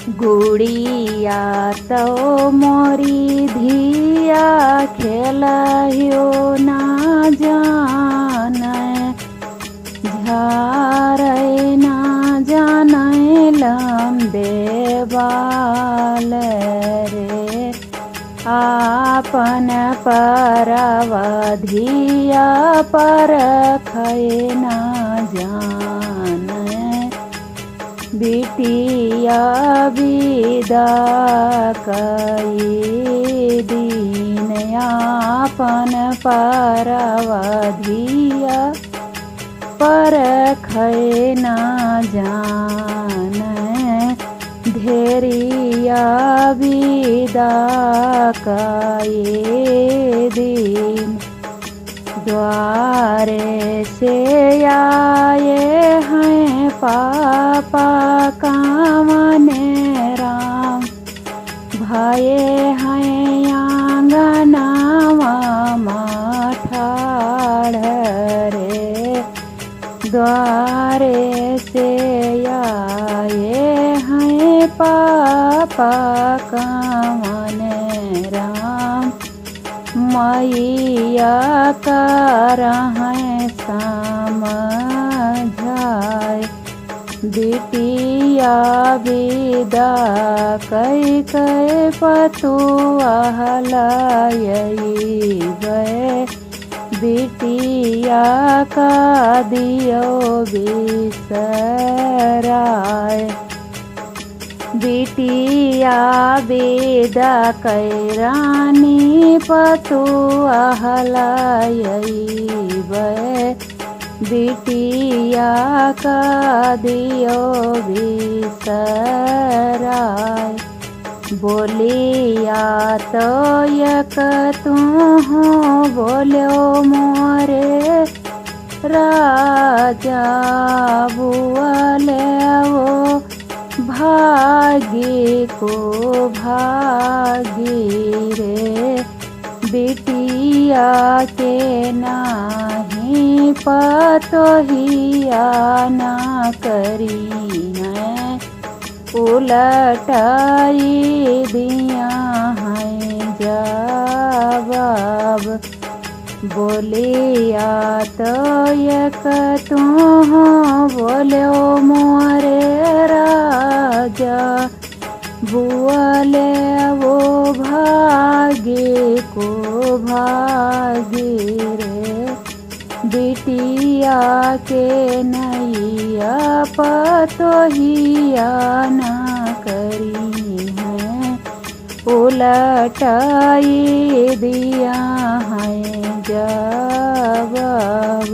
गुड़िया तो मोरी धिया खेलहियो ना जाने, झारे ना जाने लंबे बाल रे। आपन परवधिया परखै ना जाने, बिटिया विदा कई दिन आपन परवधिया परखै ना जाने, धेरिया विदा कई दिन। द्वारे से आए हैं पापा कामने राम, भये हैं आंगनावा मठाढ़ रे। द्वारे से आए हैं पापा कामने राम, मैया करहैं समझाए। बिटिया विदा कई कई पतुआ लयबै, बिटिया का दियो बिसराय। बिटिया विदा कई रानी पतुआ लयबै, बिटिया का दियो बिसराय। बोलिया तो यक तू बोलो मोरे राजा, बुआले वो भागी को भागी रे। बिटिया के नाही पतोहिया ना करी हैं, उलटाई दिया हैं जवाब। बोलिया तो यक तू बोलो मोरे राजा, बुआले वो भागे को भागे रे। बिटिया के नैया पतोहिया ना करी हैं, उलटाई दिया हैं जवाब।